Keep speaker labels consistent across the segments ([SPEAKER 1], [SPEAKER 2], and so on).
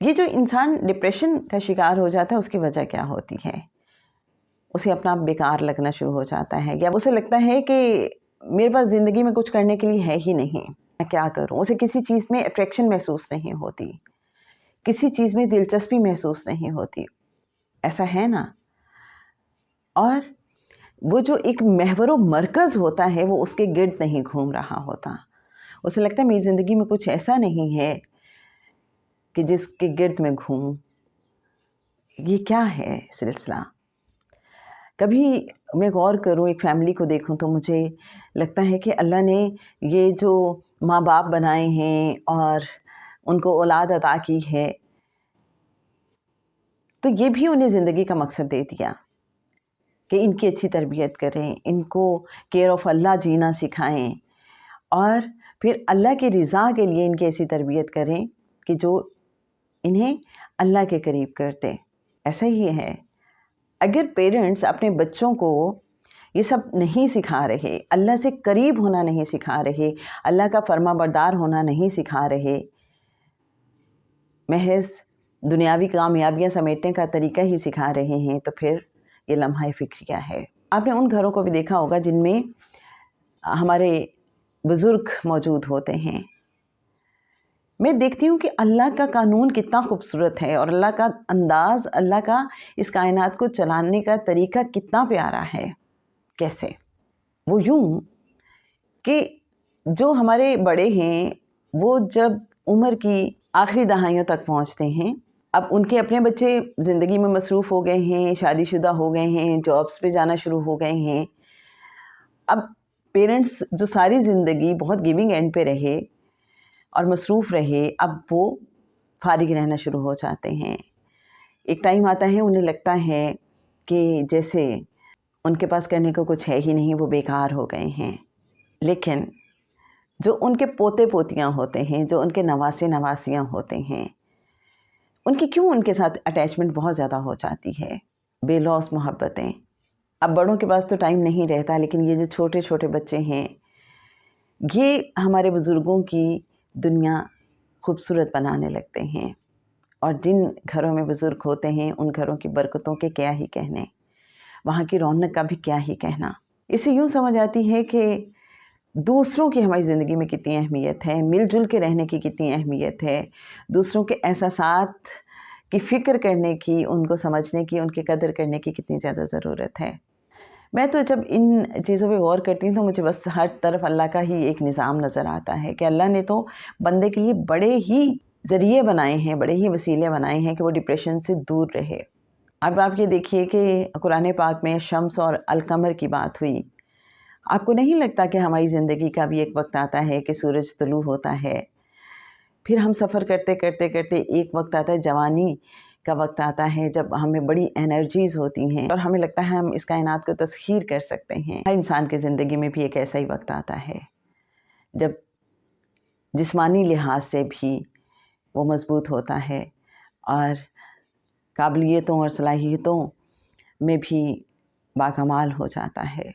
[SPEAKER 1] یہ جو انسان ڈپریشن کا شکار ہو جاتا ہے اس کی وجہ کیا ہوتی ہے؟ اسے اپنا آپ بیکار لگنا شروع ہو جاتا ہے، یا اسے لگتا ہے کہ میرے پاس زندگی میں کچھ کرنے کے لیے ہے ہی نہیں، میں کیا کروں؟ اسے کسی چیز میں اٹریکشن محسوس نہیں ہوتی، کسی چیز میں دلچسپی محسوس نہیں ہوتی، ایسا ہے نا؟ اور وہ جو ایک محور و مرکز ہوتا ہے وہ اس کے گرد نہیں گھوم رہا ہوتا، اسے لگتا ہے میری زندگی میں کچھ ایسا نہیں ہے کہ جس کے گرد میں گھوموں۔ یہ کیا ہے سلسلہ؟ کبھی میں غور کروں، ایک فیملی کو دیکھوں تو مجھے لگتا ہے کہ اللہ نے یہ جو ماں باپ بنائے ہیں اور ان کو اولاد عطا کی ہے، تو یہ بھی انہیں زندگی کا مقصد دے دیا کہ ان کی اچھی تربیت کریں، ان کو کیئر آف اللہ جینا سکھائیں، اور پھر اللہ کی رضا کے لیے ان کی ایسی تربیت کریں کہ جو انہیں اللہ کے قریب کرتے۔ ایسا ہی ہے، اگر پیرنٹس اپنے بچوں کو یہ سب نہیں سکھا رہے، اللہ سے قریب ہونا نہیں سکھا رہے، اللہ کا فرما بردار ہونا نہیں سکھا رہے، محض دنیاوی کامیابیاں سمیٹنے کا طریقہ ہی سکھا رہے ہیں، تو پھر یہ لمحہ فکریہ ہے۔ آپ نے ان گھروں کو بھی دیکھا ہوگا جن میں ہمارے بزرگ موجود ہوتے ہیں۔ میں دیکھتی ہوں کہ اللہ کا قانون کتنا خوبصورت ہے، اور اللہ کا انداز، اللہ کا اس کائنات کو چلانے کا طریقہ کتنا پیارا ہے۔ کیسے؟ وہ یوں کہ جو ہمارے بڑے ہیں وہ جب عمر کی آخری دہائیوں تک پہنچتے ہیں، اب ان کے اپنے بچے زندگی میں مصروف ہو گئے ہیں، شادی شدہ ہو گئے ہیں، جابس پہ جانا شروع ہو گئے ہیں، اب پیرنٹس جو ساری زندگی بہت گیونگ اینڈ پہ رہے اور مصروف رہے، اب وہ فارغ رہنا شروع ہو جاتے ہیں۔ ایک ٹائم آتا ہے انہیں لگتا ہے کہ جیسے ان کے پاس کرنے کو کچھ ہے ہی نہیں، وہ بیکار ہو گئے ہیں۔ لیکن جو ان کے پوتے پوتیاں ہوتے ہیں، جو ان کے نواسے نواسیاں ہوتے ہیں، ان کی کیوں ان کے ساتھ اٹیچمنٹ بہت زیادہ ہو جاتی ہے، بے لوث محبتیں۔ اب بڑوں کے پاس تو ٹائم نہیں رہتا، لیکن یہ جو چھوٹے چھوٹے بچے ہیں، یہ ہمارے بزرگوں کی دنیا خوبصورت بنانے لگتے ہیں، اور جن گھروں میں بزرگ ہوتے ہیں ان گھروں کی برکتوں کے کیا ہی کہنے، وہاں کی رونق کا بھی کیا ہی کہنا۔ اسے یوں سمجھ آتی ہے کہ دوسروں کی ہماری زندگی میں کتنی اہمیت ہے، مل جل کے رہنے کی کتنی اہمیت ہے، دوسروں کے احساسات کی فکر کرنے کی، ان کو سمجھنے کی، ان کی قدر کرنے کی کتنی زیادہ ضرورت ہے۔ میں تو جب ان چیزوں پہ غور کرتی ہوں تو مجھے بس ہر طرف اللہ کا ہی ایک نظام نظر آتا ہے کہ اللہ نے تو بندے کے لیے بڑے ہی ذریعے بنائے ہیں، بڑے ہی وسیلے بنائے ہیں کہ وہ ڈپریشن سے دور رہے۔ اب آپ یہ دیکھیے کہ قرآن پاک میں شمس اور القمر کی بات ہوئی۔ آپ کو نہیں لگتا کہ ہماری زندگی کا بھی ایک وقت آتا ہے کہ سورج طلوع ہوتا ہے، پھر ہم سفر کرتے کرتے کرتے ایک وقت آتا ہے، جوانی کا وقت آتا ہے، جب ہمیں بڑی انرجیز ہوتی ہیں اور ہمیں لگتا ہے ہم اس کائنات کو تسخیر کر سکتے ہیں۔ ہر انسان کی زندگی میں بھی ایک ایسا ہی وقت آتا ہے جب جسمانی لحاظ سے بھی وہ مضبوط ہوتا ہے اور قابلیتوں اور صلاحیتوں میں بھی باکمال ہو جاتا ہے۔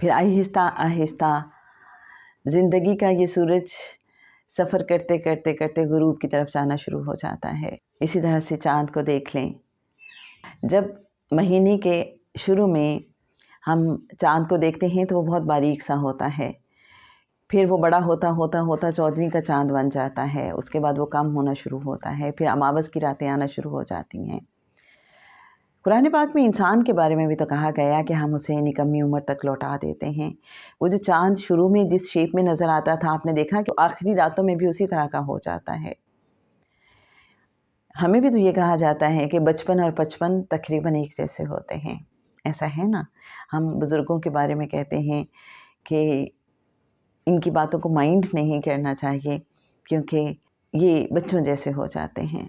[SPEAKER 1] پھر آہستہ آہستہ زندگی کا یہ سورج سفر کرتے کرتے کرتے غروب کی طرف جانا شروع ہو جاتا ہے۔ اسی طرح سے چاند کو دیکھ لیں، جب مہینے کے شروع میں ہم چاند کو دیکھتے ہیں تو وہ بہت باریک سا ہوتا ہے، پھر وہ بڑا ہوتا ہوتا ہوتا 14ویں کا چاند بن جاتا ہے، اس کے بعد وہ کم ہونا شروع ہوتا ہے، پھر اماوس کی راتیں آنا شروع ہو جاتی ہیں۔ قرآن پاک میں انسان کے بارے میں بھی تو کہا گیا کہ ہم اسے نکمی عمر تک لوٹا دیتے ہیں۔ وہ جو چاند شروع میں جس شیپ میں نظر آتا تھا، آپ نے دیکھا کہ آخری راتوں میں بھی اسی طرح کا ہو جاتا ہے۔ ہمیں بھی تو یہ کہا جاتا ہے کہ بچپن اور پچپن تقریباً ایک جیسے ہوتے ہیں، ایسا ہے نا؟ ہم بزرگوں کے بارے میں کہتے ہیں کہ ان کی باتوں کو مائنڈ نہیں کرنا چاہیے کیونکہ یہ بچوں جیسے ہو جاتے ہیں۔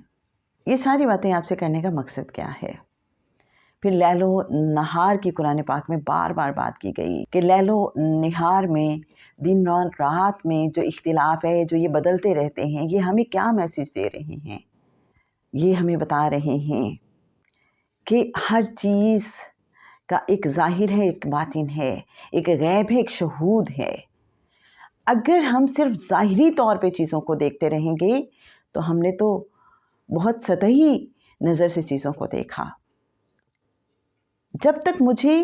[SPEAKER 1] یہ ساری باتیں آپ سے کرنے کا مقصد کیا ہے؟ پھر لیل و نہار کی قرآن پاک میں بار بار بات کی گئی کہ لیل و نہار میں، دن اور رات میں جو اختلاف ہے، جو یہ بدلتے رہتے ہیں، یہ ہمیں کیا میسیج دے رہے ہیں؟ یہ ہمیں بتا رہے ہیں کہ ہر چیز کا ایک ظاہر ہے، ایک باطن ہے، ایک غیب ہے، ایک شہود ہے۔ اگر ہم صرف ظاہری طور پہ چیزوں کو دیکھتے رہیں گے تو ہم نے تو بہت سطحی نظر سے چیزوں کو دیکھا. جب تک مجھے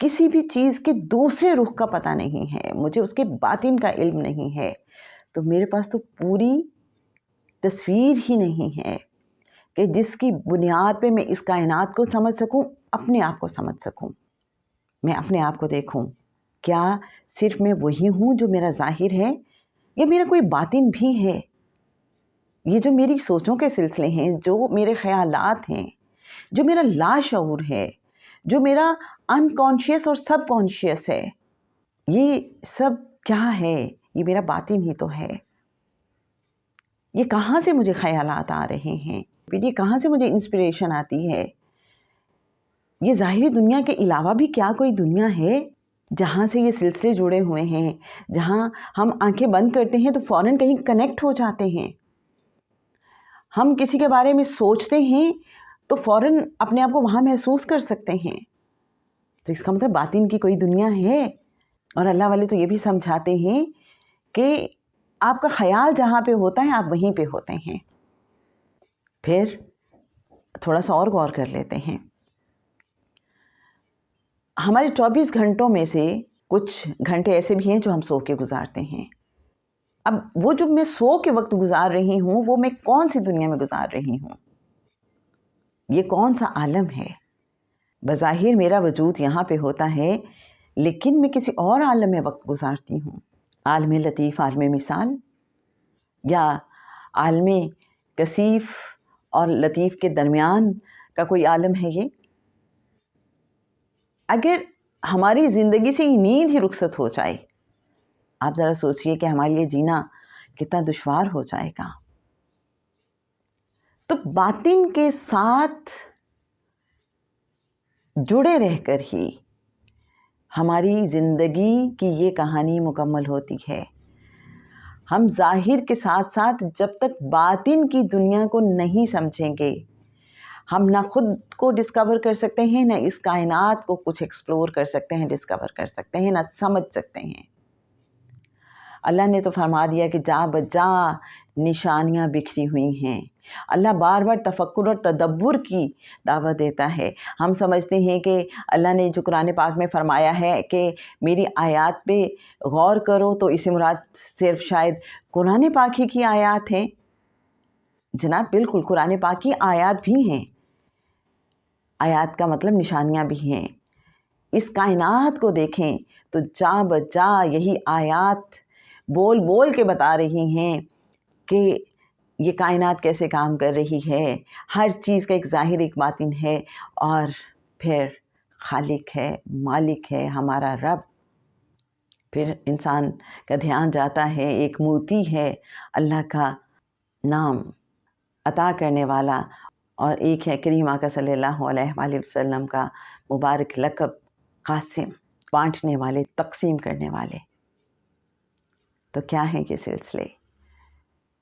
[SPEAKER 1] کسی بھی چیز کے دوسرے رخ کا پتہ نہیں ہے، مجھے اس کے باطن کا علم نہیں ہے، تو میرے پاس تو پوری تصویر ہی نہیں ہے کہ جس کی بنیاد پہ میں اس کائنات کو سمجھ سکوں، اپنے آپ کو سمجھ سکوں، میں اپنے آپ کو دیکھوں. کیا صرف میں وہی ہوں جو میرا ظاہر ہے، یا میرا کوئی باطن بھی ہے؟ یہ جو میری سوچوں کے سلسلے ہیں، جو میرے خیالات ہیں، جو میرا لاشعور ہے، جو میرا انکانشیس اور سب کانشیس ہے، یہ سب کیا ہے؟ یہ میرا باطن ہی تو ہے. یہ کہاں سے مجھے خیالات آ رہے ہیں؟ یہ کہاں سے مجھے انسپریشن آتی ہے؟ یہ ظاہری دنیا کے علاوہ بھی کیا کوئی دنیا ہے جہاں سے یہ سلسلے جڑے ہوئے ہیں، جہاں ہم آنکھیں بند کرتے ہیں تو فوراً کہیں کنیکٹ ہو جاتے ہیں؟ ہم کسی کے بارے میں سوچتے ہیں تو فوراً اپنے آپ کو وہاں محسوس کر سکتے ہیں. تو اس کا مطلب باطن کی کوئی دنیا ہے. اور اللہ والے تو یہ بھی سمجھاتے ہیں کہ آپ کا خیال جہاں پہ ہوتا ہے آپ وہیں پہ ہوتے ہیں. پھر تھوڑا سا اور غور کر لیتے ہیں. ہمارے 24 گھنٹوں میں سے کچھ گھنٹے ایسے بھی ہیں جو ہم سو کے گزارتے ہیں. اب وہ جو میں سو کے وقت گزار رہی ہوں، وہ میں کون سی دنیا میں گزار رہی ہوں؟ یہ کون سا عالم ہے؟ بظاہر میرا وجود یہاں پہ ہوتا ہے، لیکن میں کسی اور عالم میں وقت گزارتی ہوں. عالم لطیف، عالم مثال، یا عالم کثیف اور لطیف کے درمیان کا کوئی عالم ہے یہ؟ اگر ہماری زندگی سے یہ نیند ہی رخصت ہو جائے، آپ ذرا سوچئے کہ ہمارے لیے جینا کتنا دشوار ہو جائے گا. تو باطن کے ساتھ جڑے رہ کر ہی ہماری زندگی کی یہ کہانی مکمل ہوتی ہے. ہم ظاہر کے ساتھ ساتھ جب تک باطن کی دنیا کو نہیں سمجھیں گے، ہم نہ خود کو ڈسکور کر سکتے ہیں، نہ اس کائنات کو کچھ ایکسپلور کر سکتے ہیں، ڈسکور کر سکتے ہیں، نہ سمجھ سکتے ہیں. اللہ نے تو فرما دیا کہ جا بجا نشانیاں بکھری ہوئی ہیں. اللہ بار بار تفکر اور تدبر کی دعوت دیتا ہے. ہم سمجھتے ہیں کہ اللہ نے جو قرآن پاک میں فرمایا ہے کہ میری آیات پہ غور کرو، تو اس سے مراد صرف شاید قرآن پاک ہی کی آیات ہیں. جناب بالکل قرآن پاک کی آیات بھی ہیں. آیات کا مطلب نشانیاں بھی ہیں. اس کائنات کو دیکھیں تو جا بجا یہی آیات بول بول کے بتا رہی ہیں کہ یہ کائنات کیسے کام کر رہی ہے. ہر چیز کا ایک ظاہر، ایک باطن ہے، اور پھر خالق ہے، مالک ہے، ہمارا رب. پھر انسان کا دھیان جاتا ہے، ایک موتی ہے اللہ کا نام عطا کرنے والا، اور ایک ہے کریم آقا صلی اللہ علیہ وآلہ وسلم کا مبارک لقب قاسم، بانٹنے والے، تقسیم کرنے والے. تو کیا ہیں یہ سلسلے؟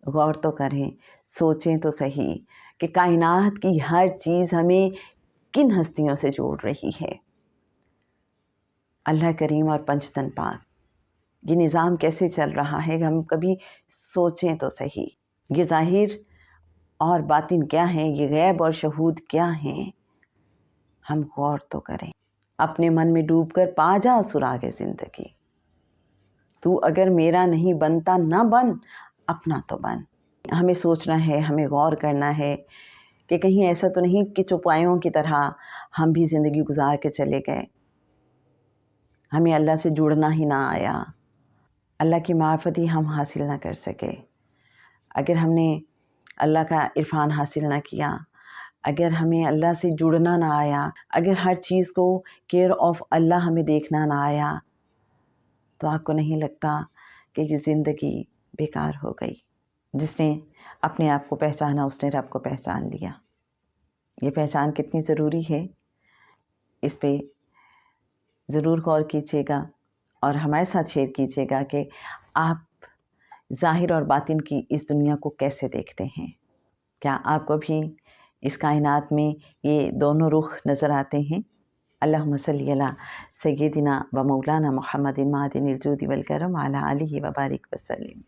[SPEAKER 1] غور تو کریں، سوچیں تو صحیح کہ کائنات کی ہر چیز ہمیں کن ہستیوں سے جوڑ رہی ہے. اللہ کریم اور پنجتن پاک، یہ نظام کیسے چل رہا ہے ہم کبھی سوچیں تو صحیح. یہ ظاہر اور باطن کیا ہیں، یہ غیب اور شہود کیا ہیں، ہم غور تو کریں. اپنے من میں ڈوب کر پا جا سراغ زندگی. تو اگر میرا نہیں بنتا نہ بن، اپنا تو بن. ہمیں سوچنا ہے، ہمیں غور کرنا ہے کہ کہیں ایسا تو نہیں کہ چوپایوں کی طرح ہم بھی زندگی گزار کے چلے گئے، ہمیں اللہ سے جڑنا ہی نہ آیا، اللہ کی معرفت ہی ہم حاصل نہ کر سکے. اگر ہم نے اللہ کا عرفان حاصل نہ کیا، اگر ہمیں اللہ سے جڑنا نہ آیا، اگر ہر چیز کو کیئر آف اللہ ہمیں دیکھنا نہ آیا، تو آپ کو نہیں لگتا کہ یہ زندگی بیکار ہو گئی؟ جس نے اپنے آپ کو پہچانا، اس نے رب کو پہچان لیا. یہ پہچان کتنی ضروری ہے، اس پہ ضرور غور کیجیے گا، اور ہمارے ساتھ شیئر کیجیے گا کہ آپ ظاہر اور باطن کی اس دنیا کو کیسے دیکھتے ہیں. کیا آپ کو بھی اس کائنات میں یہ دونوں رخ نظر آتے ہیں؟ اللہم صلی علی سیدنا و مولانا محمد معدن الجود والکرم وعلی آلہ وبارک وسلم.